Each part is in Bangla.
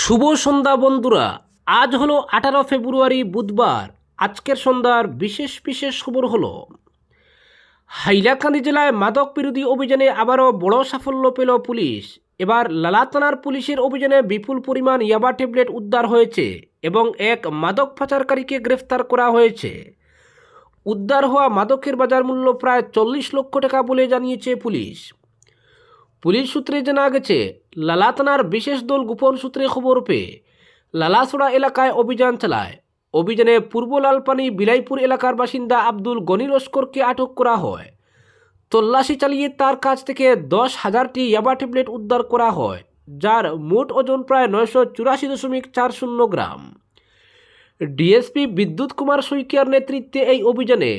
শুভ সন্ধ্যা বন্ধুরা। আজ হলো 18 ফেব্রুয়ারি বুধবার। আজকের সন্ধ্যার বিশেষ বিশেষ খবর হলো হাইলাকান্দি জেলায় মাদক বিরোধী অভিযানে আবারও বড় সাফল্য পেল পুলিশ। এবার লালা থানার পুলিশের অভিযানে বিপুল পরিমাণ ইয়াবা ট্যাবলেট উদ্ধার হয়েছে এবং এক মাদক পাচারকারীকে গ্রেফতার করা হয়েছে। উদ্ধার হওয়া মাদকের বাজার মূল্য প্রায় 40 লক্ষ টাকা বলে জানিয়েছে পুলিশ। পুলিশ সূত্রে জানা গেছে, লালা থানার বিশেষ দল গোপন সূত্রে খবর পেয়ে লালাছড়া এলাকায় অভিযান চালায়। অভিযানে পূর্ব লালপানি বিলাইপুর এলাকার বাসিন্দা আব্দুল গনি লস্করকে আটক করা হয়। তল্লাশি চালিয়ে তার কাছ থেকে 10,000টি ইয়াবা ট্যাবলেট উদ্ধার করা হয়, যার মোট ওজন প্রায় 984.40 গ্রাম। ডিএসপি বিদ্যুৎ কুমার শইকিয়ার নেতৃত্বে এই অভিযানে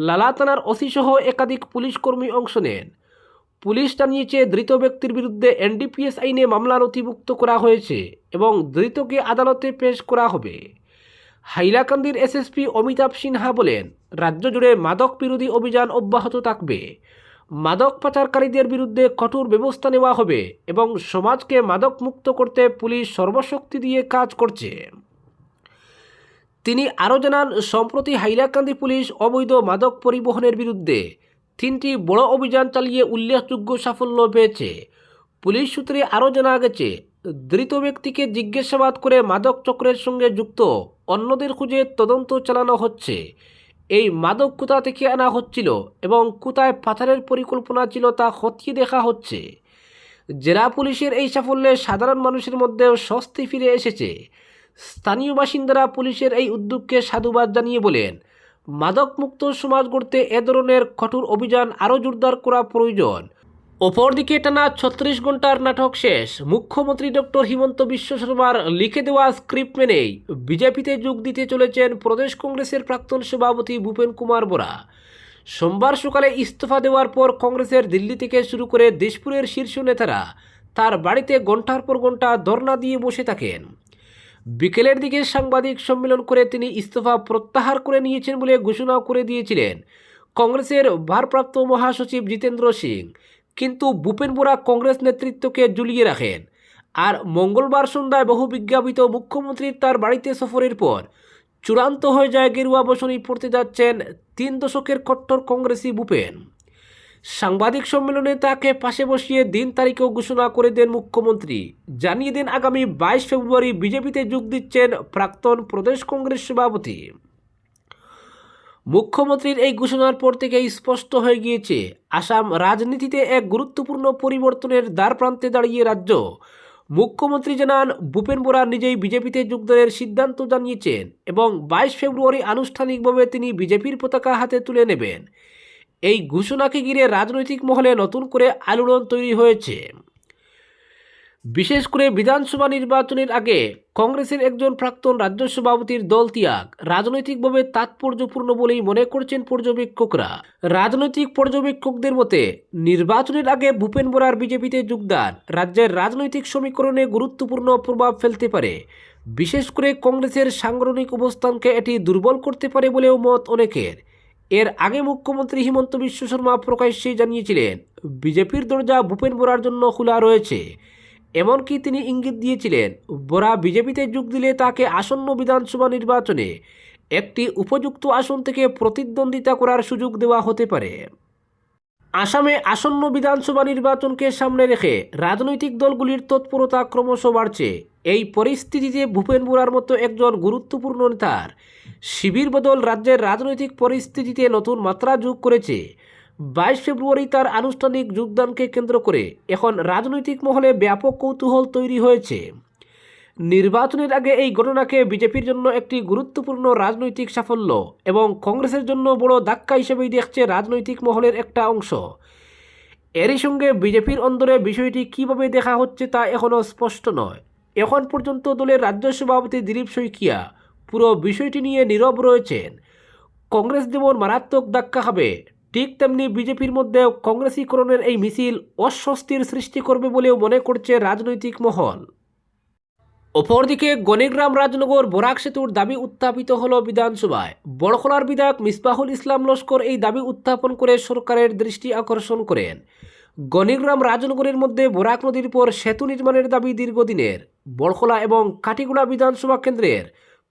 লালা থানার ওসি সহ একাধিক পুলিশ কর্মী অংশ নেন। পুলিশ জানিয়েছে, ধৃত ব্যক্তির বিরুদ্ধে এনডিপিএস আইনে মামলা নথিভুক্ত করা হয়েছে এবং ধৃতকে আদালতে পেশ করা হবে। হাইলাকান্দির এসএসপি অমিতাভ সিনহা বলেন, রাজ্য জুড়ে মাদক বিরোধী অভিযান অব্যাহত থাকবে। মাদক পাচারকারীদের বিরুদ্ধে কঠোর ব্যবস্থা নেওয়া হবে এবং সমাজকে মাদক মুক্ত করতে পুলিশ সর্বশক্তি দিয়ে কাজ করছে। তিনি আরও জানান, সম্প্রতি হাইলাকান্দি পুলিশ অবৈধ মাদক পরিবহনের বিরুদ্ধে 3টি বড় অভিযান চালিয়ে উল্লেখযোগ্য সাফল্য পেয়েছে। পুলিশ সূত্রে আরও জানা গেছে, ধৃত ব্যক্তিকে জিজ্ঞাসাবাদ করে মাদক চক্রের সঙ্গে যুক্ত অন্যদের খুঁজে তদন্ত চালানো হচ্ছে। এই মাদক কোথা থেকে আনা হচ্ছিল এবং কোথায় পাচারের পরিকল্পনা ছিল তা খতিয়ে দেখা হচ্ছে। জেলা পুলিশের এই সাফল্যে সাধারণ মানুষের মধ্যেও স্বস্তি ফিরে এসেছে। স্থানীয় বাসিন্দারা পুলিশের এই উদ্যোগকে সাধুবাদ জানিয়ে বলেন, মাদকমুক্ত সমাজ গড়তে এ ধরনের কঠোর অভিযান আরও জোরদার করা প্রয়োজন। অপরদিকে টানা 36 ঘন্টার নাটক শেষ। মুখ্যমন্ত্রী ডক্টর হিমন্ত বিশ্ব শর্মার লিখে দেওয়া স্ক্রিপ্ট মেনেই বিজেপিতে যোগ দিতে চলেছেন প্রদেশ কংগ্রেসের প্রাক্তন সভাপতি ভূপেন কুমার বরা। সোমবার সকালে ইস্তফা দেওয়ার পর কংগ্রেসের দিল্লি থেকে শুরু করে দিশপুরের শীর্ষ নেতারা তার বাড়িতে ঘণ্টার পর ঘণ্টা ধর্ণা দিয়ে বসে থাকেন। বিকেলের দিকে সাংবাদিক সম্মেলন করে তিনি ইস্তফা প্রত্যাহার করে নিয়েছেন বলে ঘোষণা করে দিয়েছিলেন কংগ্রেসের ভারপ্রাপ্ত মহাসচিব জিতেন্দ্র সিং। কিন্তু ভূপেন বরা কংগ্রেস নেতৃত্বকে ঝুলিয়ে রাখেন। আর মঙ্গলবার সন্ধ্যায় বহু বিজ্ঞাপিত মুখ্যমন্ত্রীর তার বাড়িতে সফরের পর চূড়ান্ত হয়ে যায় গেরুয়া বসনি পড়তে যাচ্ছেন 3 দশকের কট্টর কংগ্রেসী ভূপেন। সাংবাদিক সম্মেলনে তাকে পাশে বসিয়ে দিন তারিখও ঘোষণা করে দেন মুখ্যমন্ত্রী। জানিয়ে দেন, আগামী 22 ফেব্রুয়ারি বিজেপিতে যোগ দিচ্ছেন প্রাক্তন প্রদেশ কংগ্রেস সভাপতি। মুখ্যমন্ত্রীর এই ঘোষণার পর থেকেই স্পষ্ট হয়ে গিয়েছে, আসাম রাজনীতিতে এক গুরুত্বপূর্ণ পরিবর্তনের দ্বারপ্রান্তে দাঁড়িয়ে রাজ্য। মুখ্যমন্ত্রী জানান, ভূপেন বরা নিজেই বিজেপিতে যোগদানের সিদ্ধান্ত জানিয়েছেন এবং 22 ফেব্রুয়ারি আনুষ্ঠানিকভাবে তিনি বিজেপির পতাকা হাতে তুলে নেবেন। এই ঘোষণাকে ঘিরে রাজনৈতিক মহলে নতুন করে আলোড়ন তৈরি হয়েছে। বিশেষ করে বিধানসভা নির্বাচনের আগে কংগ্রেসের একজন প্রাক্তন রাজ্য সভাপতির দল ত্যাগ রাজনৈতিকভাবে তাৎপর্যপূর্ণ বলেই মনে করছেন পর্যবেক্ষকরা। রাজনৈতিক পর্যবেক্ষকদের মতে, নির্বাচনের আগে ভূপেন বরার বিজেপিতে যোগদান রাজ্যের রাজনৈতিক সমীকরণে গুরুত্বপূর্ণ প্রভাব ফেলতে পারে। বিশেষ করে কংগ্রেসের সাংগঠনিক অবস্থানকে এটি দুর্বল করতে পারে বলেও মত অনেকের। এর আগে মুখ্যমন্ত্রী হিমন্ত বিশ্ব শর্মা প্রকাশ্যে জানিয়েছিলেন, বিজেপির দরজা ভূপেন বরার জন্য খোলা রয়েছে। এমনকি তিনি ইঙ্গিত দিয়েছিলেন, বরা বিজেপিতে যোগ দিলে তাকে আসন্ন বিধানসভা নির্বাচনে একটি উপযুক্ত আসন থেকে প্রতিদ্বন্দ্বিতা করার সুযোগ দেওয়া হতে পারে। আসামে আসন্ন বিধানসভা নির্বাচনকে সামনে রেখে রাজনৈতিক দলগুলির তৎপরতা ক্রমশ বাড়ছে। এই পরিস্থিতিতে ভূপেন বরার মতো একজন গুরুত্বপূর্ণ নেতার শিবির বদল রাজ্যের রাজনৈতিক পরিস্থিতিতে নতুন মাত্রা যোগ করেছে। 22 ফেব্রুয়ারি তার আনুষ্ঠানিক যোগদানকে কেন্দ্র করে এখন রাজনৈতিক মহলে ব্যাপক কৌতূহল তৈরি হয়েছে। নির্বাচনের আগে এই ঘটনাকে বিজেপির জন্য একটি গুরুত্বপূর্ণ রাজনৈতিক সাফল্য এবং কংগ্রেসের জন্য বড় ধাক্কা হিসেবেই দেখছে রাজনৈতিক মহলের একটা অংশ। এরই সঙ্গে বিজেপির অন্দরে বিষয়টি কীভাবে দেখা হচ্ছে তা এখনও স্পষ্ট নয়। এখন পর্যন্ত দলের রাজ্য সভাপতি দিলীপ শইকিয়া পুরো বিষয়টি নিয়ে নীরব রয়েছেন। কংগ্রেস যেমন মারাত্মক ধাক্কা খাবে, ঠিক তেমনি বিজেপির মধ্যেও কংগ্রেসীকরণের এই মিছিল অস্বস্তির সৃষ্টি করবে বলেও মনে করছে রাজনৈতিক মহল। অপরদিকে গণিগ্রাম রাজনগর বরাক সেতুর দাবি উত্থাপিত হল বিধানসভায়। বড়খলার বিধায়ক মিসবাহুল ইসলাম লস্কর এই দাবি উত্থাপন করে সরকারের দৃষ্টি আকর্ষণ করেন। গণিগ্রাম রাজনগরের মধ্যে বরাক নদীর পর সেতু নির্মাণের দাবি দীর্ঘদিনের। বড়খোলা এবং কাটিগুড়া বিধানসভা কেন্দ্রের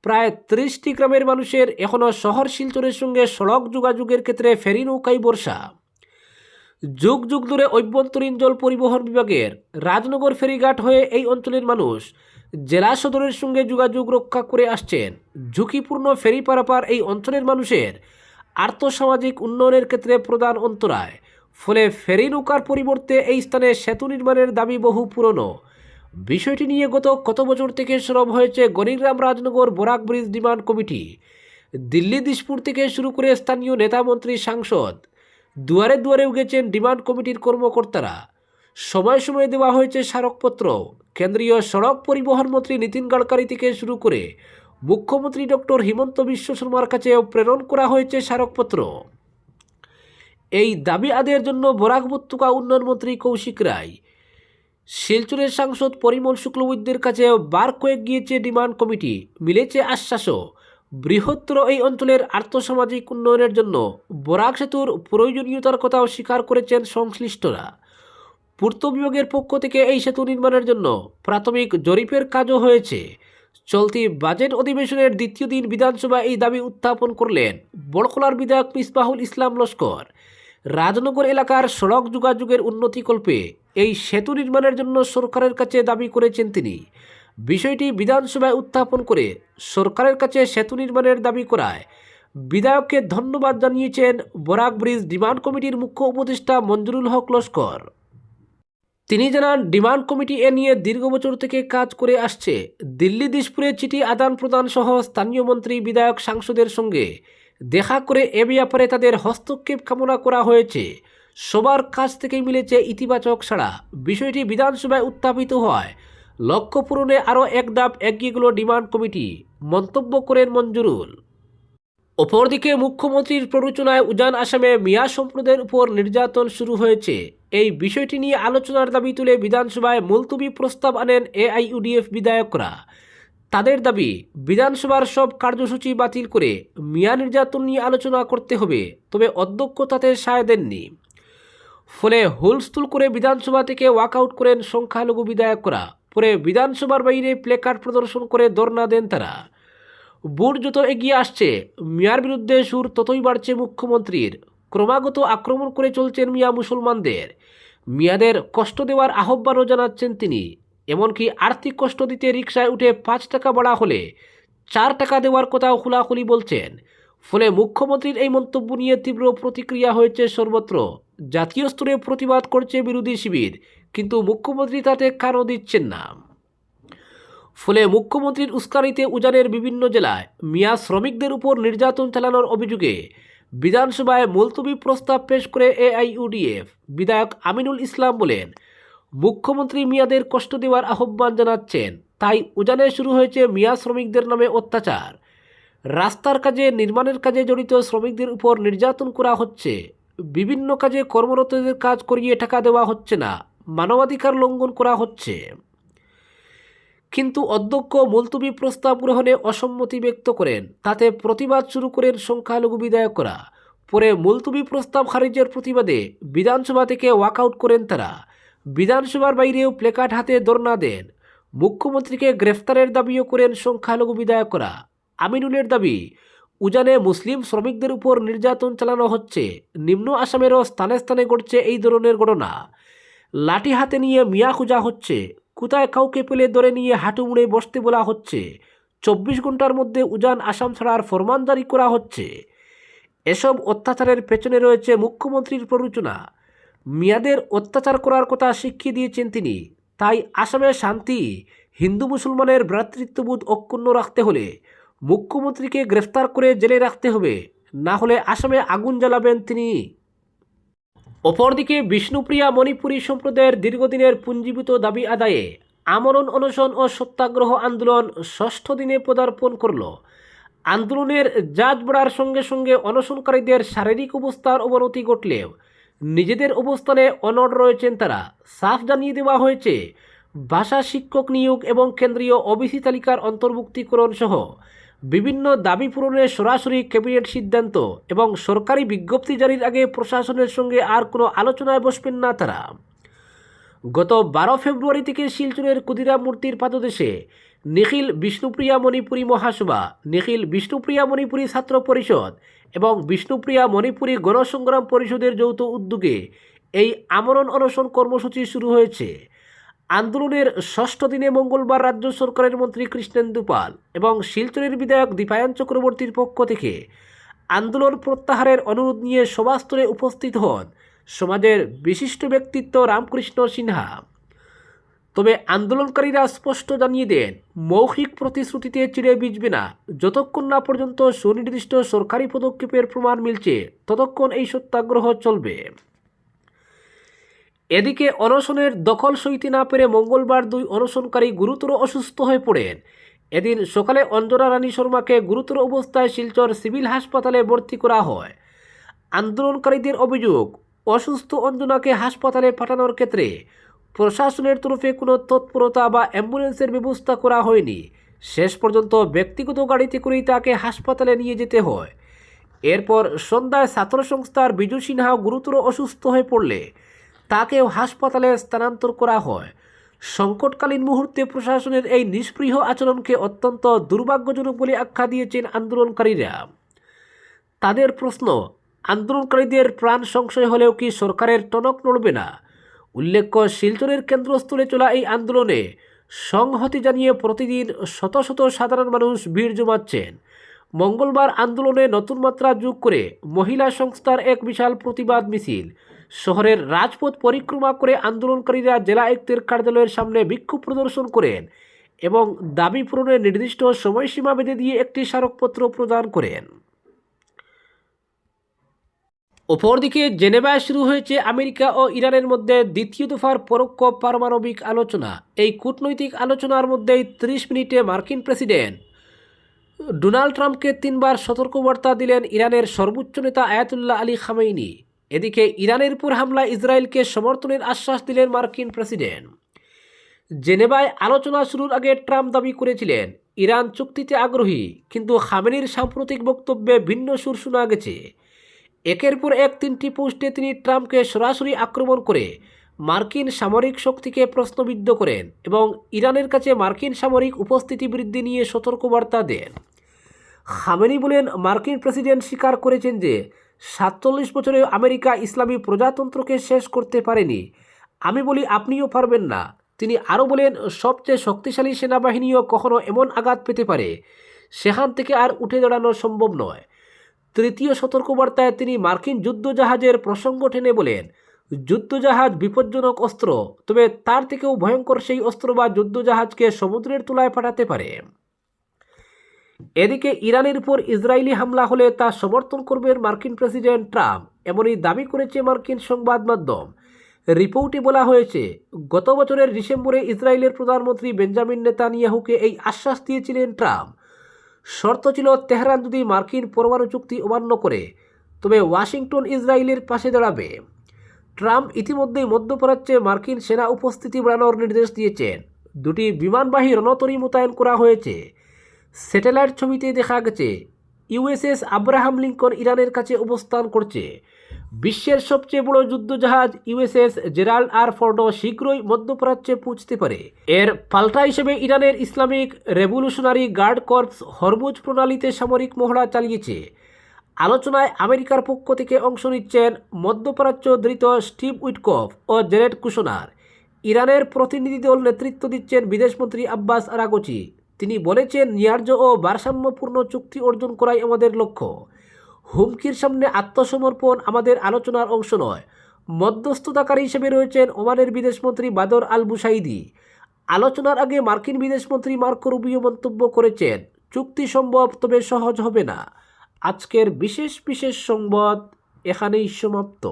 প্রায় 30টি গ্রামের মানুষের এখনও শহর শিলচরের সঙ্গে সড়ক যোগাযোগের ক্ষেত্রে ফেরি নৌকাই ভরসা। যুগ যুগ ধরে অভ্যন্তরীণ জল পরিবহন বিভাগের রাজনগর ফেরিঘাট হয়ে এই অঞ্চলের মানুষ জেলা সদরের সঙ্গে যোগাযোগ রক্ষা করে আসছেন। ঝুঁকিপূর্ণ ফেরি পারাপার এই অঞ্চলের মানুষের আর্থসামাজিক উন্নয়নের ক্ষেত্রে প্রধান অন্তরায়। ফলে ফেরি নৌকার পরিবর্তে এই স্থানে সেতু নির্মাণের দাবি বহু পুরনো। বিষয়টি নিয়ে গত কত বছর থেকে সরব হয়েছে Ganigram Rajnagar Barak bridge demand committee. Delhi Dispur থেকে শুরু করে স্থানীয় নেতা মন্ত্রী সাংসদ দুয়ারে দুয়ারে উগেছেন ডিমান্ড কমিটির কর্মকর্তারা। সময় সময় দেওয়া হয়েছে স্মারকপত্র। কেন্দ্রীয় সড়ক পরিবহন মন্ত্রী নীতিন গডকারি থেকে শুরু করে মুখ্যমন্ত্রী ডক্টর হিমন্ত বিশ্ব শর্মার কাছেও প্রেরণ করা হয়েছে স্মারকপত্র। এই দাবি আদায়ের জন্য বরাক উপত্যকা উন্নয়ন মন্ত্রী কৌশিক রায়, শিলচরের সাংসদ পরিমল শুক্লবৈদ্যের কাছেও বার কয়েক গিয়েছে ডিমান্ড কমিটি। মিলেছে আশ্বাসও। বৃহত্তর এই অঞ্চলের আর্থসামাজিক উন্নয়নের জন্য বরাক সেতুর প্রয়োজনীয়তার কথাও স্বীকার করেছেন সংশ্লিষ্টরা। পূর্ত বিভাগের পক্ষ থেকে এই সেতু নির্মাণের জন্য প্রাথমিক জরিপের কাজও হয়েছে। চলতি বাজেট অধিবেশনের দ্বিতীয় দিন বিধানসভায় এই দাবি উত্থাপন করলেন বড়খোলার বিধায়ক মিসবাহুল ইসলাম লস্কর। রাজনগর এলাকার সড়ক যোগাযোগের উন্নতিকল্পে এই সেতু নির্মাণের জন্য সরকারের কাছে দাবি করেছেন তিনি। বিষয়টি বিধানসভায় উত্থাপন করে সরকারের কাছে সেতু নির্মাণের দাবি করায় বিধায়ককে ধন্যবাদ জানিয়েছেন বরাক ব্রিজ ডিমান্ড কমিটির মুখ্য উপদেষ্টা মঞ্জুরুল হক লস্কর। তিনি জানান, ডিমান্ড কমিটি এ নিয়ে দীর্ঘ বছর থেকে কাজ করে আসছে। দিল্লি দিশপুরে চিঠি আদান প্রদান সহ স্থানীয় মন্ত্রী, বিধায়ক, সাংসদের সঙ্গে দেখা করে এ ব্যাপারে তাদের হস্তক্ষেপ কামনা করা হয়েছে। সবার কাছ থেকেই মিলেছে ইতিবাচক সাড়া। বিষয়টি বিধানসভায় উত্থাপিত হয় লক্ষ্য পূরণে আরও এক ধাপ এগিয়ে গেল ডিমান্ড কমিটি, মন্তব্য করেন মঞ্জুরুল। অপরদিকে মুখ্যমন্ত্রীর প্ররোচনায় উজান আসামে মিয়া সম্প্রদায়ের উপর নির্যাতন শুরু হয়েছে। এই বিষয়টি নিয়ে আলোচনার দাবি তুলে বিধানসভায় মুলতবি প্রস্তাব আনেন এআইইউডিএফ বিধায়করা। তাদের দাবি, বিধানসভার সব কার্যসূচি বাতিল করে মিয়া নির্যাতন নিয়ে আলোচনা করতে হবে। তবে অধ্যক্ষ তাতে সায় দেননি। ফলে হুলস্থুল করে বিধানসভা থেকে ওয়াকআউট করেন সংখ্যালঘু বিধায়করা। পরে বিধানসভার বাইরে প্লেকার্ড প্রদর্শন করে ধর্ণা দেন তারা। ভোট যত এগিয়ে আসছে মিয়ার বিরুদ্ধে সুর ততই বাড়ছে মুখ্যমন্ত্রীর। ক্রমাগত আক্রমণ করে চলছেন মিয়া মুসলমানদের। মিয়াদের কষ্ট দেওয়ার আহ্বানও জানাচ্ছেন তিনি। এমনকি আর্থিক কষ্ট দিতে রিকশায় উঠে 5 টাকা ভাড়া হলে 4 টাকা দেওয়ার কথাও খোলাখুলি বলছেন। ফলে মুখ্যমন্ত্রীর এই মন্তব্য নিয়ে তীব্র প্রতিক্রিয়া হয়েছে সর্বত্র। জাতীয় স্তরে প্রতিবাদ করছে বিরোধী শিবির, কিন্তু মুখ্যমন্ত্রী তাতে কানও দিচ্ছেন না। ফলে মুখ্যমন্ত্রীর উস্কানিতে উজানের বিভিন্ন জেলায় মিয়া শ্রমিকদের উপর নির্যাতন চালানোর অভিযোগে বিধানসভায় মুলতবি প্রস্তাব পেশ করে এআইইউডিএফ বিধায়ক আমিনুল ইসলাম বলেন, মুখ্যমন্ত্রী মিয়াদের কষ্ট দেওয়ার আহ্বান জানাচ্ছেন, তাই উজানে শুরু হয়েছে মিয়া শ্রমিকদের নামে অত্যাচার। রাস্তার কাজে, নির্মাণের কাজে জড়িত শ্রমিকদের উপর নির্যাতন করা হচ্ছে। বিভিন্ন কাজে কর্মরতদের কাজ করিয়ে টাকা দেওয়া হচ্ছে না, মানবাধিকার লঙ্ঘন করা হচ্ছে। কিন্তু অধ্যক্ষ মুলতবি প্রস্তাব গ্রহণে অসম্মতি ব্যক্ত করেন। তাতে প্রতিবাদ শুরু করেন সংখ্যালঘু বিধায়করা। পরে মুলতবি প্রস্তাব খারিজের প্রতিবাদে বিধানসভা থেকে ওয়াকআউট করেন তারা। বিধানসভার বাইরেও প্লেকার্ড হাতে ধর্ণা দেন। মুখ্যমন্ত্রীকে গ্রেফতারের দাবিও করেন সংখ্যালঘু বিধায়করা। আমিনুলের দাবি, উজানে মুসলিম শ্রমিকদের উপর নির্যাতন চালানো হচ্ছে। নিম্ন আসামেরও স্থানে স্থানে ঘটছে এই ধরনের ঘটনা। লাঠি হাতে নিয়ে মিয়া খোঁজা হচ্ছে। কোথায় কাউকে পেলে ধরে নিয়ে হাঁটু মুড়ে বসতে বলা হচ্ছে। 24 ঘন্টার মধ্যে উজান আসাম ছাড়ার ফরমান জারি করা হচ্ছে। এসব অত্যাচারের পেছনে রয়েছে মুখ্যমন্ত্রীর প্ররোচনা। মিয়াদের অত্যাচার করার কথা শিখিয়ে দিয়েছেন তিনি। তাই আসামে শান্তি, হিন্দু মুসলমানের ভ্রাতৃত্ববোধ অক্ষুণ্ণ রাখতে হলে মুখ্যমন্ত্রীকে গ্রেফতার করে জেলে রাখতে হবে, না হলে আসামে আগুন জ্বালাবেন তিনি। অপরদিকে বিষ্ণুপ্রিয়া মণিপুরী সম্প্রদায়ের দীর্ঘদিনের পুঞ্জীভূত দাবি আদায়ে আমরণ অনশন ও সত্যাগ্রহ আন্দোলন 6ষ্ঠ দিনে পদার্পণ করল। আন্দোলনের জাজ বাড়ার সঙ্গে সঙ্গে অনশনকারীদের শারীরিক অবস্থার অবনতি ঘটলেও নিজেদের অবস্থানে অনড় রয়েছেন তারা। সাফ জানিয়ে দেওয়া হয়েছে, ভাষা শিক্ষক নিয়োগ এবং কেন্দ্রীয় ওবিসি তালিকার অন্তর্ভুক্তিকরণ সহ বিভিন্ন দাবি পূরণে সরাসরি ক্যাবিনেট সিদ্ধান্ত এবং সরকারি বিজ্ঞপ্তি জারির আগে প্রশাসনের সঙ্গে আর কোনো আলোচনায় বসবেন না তারা। গত 12 ফেব্রুয়ারি থেকে শিলচরের ক্ষুদিরাম মূর্তির পাদদেশে নিখিল বিষ্ণুপ্রিয়া মণিপুরী মহাসভা, নিখিল বিষ্ণুপ্রিয়া মণিপুরী ছাত্র পরিষদ এবং বিষ্ণুপ্রিয়া মণিপুরী গণসংগ্রাম পরিষদের যৌথ উদ্যোগে এই আমরণ অনশন কর্মসূচি শুরু হয়েছে। আন্দোলনের ষষ্ঠ দিনে মঙ্গলবার রাজ্য সরকারের মন্ত্রী কৃষ্ণেন্দু পাল এবং শিলচরের বিধায়ক দীপায়ন চক্রবর্তীর পক্ষ থেকে আন্দোলন প্রত্যাহারের অনুরোধ নিয়ে সভাস্থলে উপস্থিত হন সমাজের বিশিষ্ট ব্যক্তিত্ব রামকৃষ্ণ সিনহা। তবে আন্দোলনকারীরা স্পষ্ট জানিয়ে দেন, মৌখিক প্রতিশ্রুতিতে চিড়ে ভিজবে না। যতক্ষণ না পর্যন্ত সুনির্দিষ্ট সরকারি পদক্ষেপের প্রমাণ মিলছে ততক্ষণ এই সত্যাগ্রহ চলবে। এদিকে অনশনের দখল সইতে না পেরে মঙ্গলবার 2 অনশনকারী গুরুতর অসুস্থ হয়ে পড়েন। এদিন সকালে অঞ্জনা রানী শর্মাকে গুরুতর অবস্থায় শিলচর সিভিল হাসপাতালে ভর্তি করা হয়। আন্দোলনকারীদের অভিযোগ, অসুস্থ অঞ্জনাকে হাসপাতালে পাঠানোর ক্ষেত্রে প্রশাসনের তরফে কোনো তৎপরতা বা অ্যাম্বুলেন্সের ব্যবস্থা করা হয়নি। শেষ পর্যন্ত ব্যক্তিগত গাড়িতে করেই তাকে হাসপাতালে নিয়ে যেতে হয়। এরপর সন্ধ্যায় ছাত্র সংস্থার বিজু সিনহাও গুরুতর অসুস্থ হয়ে পড়লে তাকেও হাসপাতালে স্থানান্তর করা হয়। সংকটকালীন মুহূর্তে প্রশাসনের এই নিষ্পৃহ আচরণকে অত্যন্ত দুর্ভাগ্যজনক বলে আখ্যা দিয়েছেন আন্দোলনকারীরা। তাদের প্রশ্ন, আন্দোলনকারীদের প্রাণ সংশয় হলেও কি সরকারের টনক নড়বে না? উল্লেখ্য, শিলচরের কেন্দ্রস্থলে চলা এই আন্দোলনে সংহতি জানিয়ে প্রতিদিন শত শত সাধারণ মানুষ ভিড় জমাচ্ছেন। মঙ্গলবার আন্দোলনে নতুন মাত্রা যোগ করে মহিলা সংস্থার এক বিশাল প্রতিবাদ মিছিল শহরের রাজপথ পরিক্রমা করে আন্দোলনকারীরা জেলা আয়ুক্তের কার্যালয়ের সামনে বিক্ষোভ প্রদর্শন করেন এবং দাবি পূরণের নির্দিষ্ট সময়সীমা বেঁধে দিয়ে একটি স্মারকপত্র প্রদান করেন। অপরদিকে জেনেভায় শুরু হয়েছে আমেরিকা ও ইরানের মধ্যে দ্বিতীয় দফার পরোক্ষ পারমাণবিক আলোচনা। এই কূটনৈতিক আলোচনার মধ্যেই 30 মিনিটে মার্কিন প্রেসিডেন্ট ডোনাল্ড ট্রাম্পকে 3বার সতর্কবার্তা দিলেন ইরানের সর্বোচ্চ নেতা আয়াতুল্লাহ আলী খামেইনি। এদিকে ইরানের উপর হামলায় ইসরায়েলকে সমর্থনের আশ্বাস দিলেন মার্কিন প্রেসিডেন্ট। জেনেভায় আলোচনা শুরুর আগে ট্রাম্প দাবি করেছিলেন ইরান চুক্তিতে আগ্রহী, কিন্তু খামেনির সাম্প্রতিক বক্তব্যে ভিন্ন সুর শোনা গেছে। একের পর এক 3টি পোস্টে তিনি ট্রাম্পকে সরাসরি আক্রমণ করে মার্কিন সামরিক শক্তিকে প্রশ্নবিদ্ধ করেন এবং ইরানের কাছে মার্কিন সামরিক উপস্থিতি বৃদ্ধি নিয়ে সতর্কবার্তা দেন। খামেনি বলেন, মার্কিন প্রেসিডেন্ট স্বীকার করেছেন যে 47 বছরে আমেরিকা ইসলামী প্রজাতন্ত্রকে শেষ করতে পারেনি। আমি বলি আপনিও পারবেন না। তিনি আরও বলেন, সবচেয়ে শক্তিশালী সেনাবাহিনীও কখনো এমন আঘাত পেতে পারে সেখান থেকে আর উঠে দাঁড়ানো সম্ভব নয়। তৃতীয় সতর্কবার্তায় তিনি মার্কিন যুদ্ধজাহাজের প্রসঙ্গ টেনে বলেন, যুদ্ধজাহাজ বিপজ্জনক অস্ত্র, তবে তার থেকেও ভয়ঙ্কর সেই অস্ত্র বা যুদ্ধজাহাজকে সমুদ্রের তলায় পাঠাতে পারে। এদিকে ইরানের উপর ইসরায়েলি হামলা হলে তা সমর্থন করবেন মার্কিন প্রেসিডেন্ট ট্রাম্প, এমনই দাবি করেছে মার্কিন সংবাদ মাধ্যম। রিপোর্টে বলা হয়েছে, গত বছরের ডিসেম্বরে ইসরায়েলের প্রধানমন্ত্রী বেঞ্জামিন নেতানিয়াহুকে এই আশ্বাস দিয়েছিলেন ট্রাম্প। শর্ত ছিল তেহরান যদি মার্কিন পরমাণু চুক্তি অমান্য করে তবে ওয়াশিংটন ইসরায়েলের পাশে দাঁড়াবে। ট্রাম্প ইতিমধ্যেই মধ্যপ্রাচ্যে মার্কিন সেনা উপস্থিতি বাড়ানোর নির্দেশ দিয়েছেন। 2টি বিমানবাহী রণতরী মোতায়েন করা হয়েছে। স্যাটেলাইট ছবিতে দেখা গেছে ইউএসএস আব্রাহাম লিঙ্কন ইরানের কাছে অবস্থান করছে। বিশ্বের সবচেয়ে বড় যুদ্ধজাহাজ ইউএসএস জেরাল্ড আর ফোর্ডও শীঘ্রই মধ্যপ্রাচ্যে পৌঁছতে পারে। এর পাল্টা হিসেবে ইরানের Islamic Revolutionary Guard Corps Hormuz প্রণালীতে সামরিক মহড়া চালিয়েছে। আলোচনায় আমেরিকার পক্ষ থেকে অংশ নিচ্ছেন মধ্যপ্রাচ্য দৃত স্টিভ উইটকফ ও জেরেড কুশনার। ইরানের প্রতিনিধি দল নেতৃত্ব দিচ্ছেন বিদেশমন্ত্রী আব্বাস আরাগচি। তিনি বলেছেন, ন্যায্য ও ভারসাম্যপূর্ণ চুক্তি অর্জন করাই আমাদের লক্ষ্য। হুমকির সামনে আত্মসমর্পণ আমাদের আলোচনার অংশ নয়। মধ্যস্থতাকারী হিসেবে রয়েছেন ওমানের বিদেশমন্ত্রী বাদর আল বুসাইদি। আলোচনার আগে মার্কিন বিদেশমন্ত্রী মার্কো রুবিও মন্তব্য করেছেন, চুক্তি সম্ভব, তবে সহজ হবে না। আজকের বিশেষ সংবাদ এখানেই সমাপ্ত।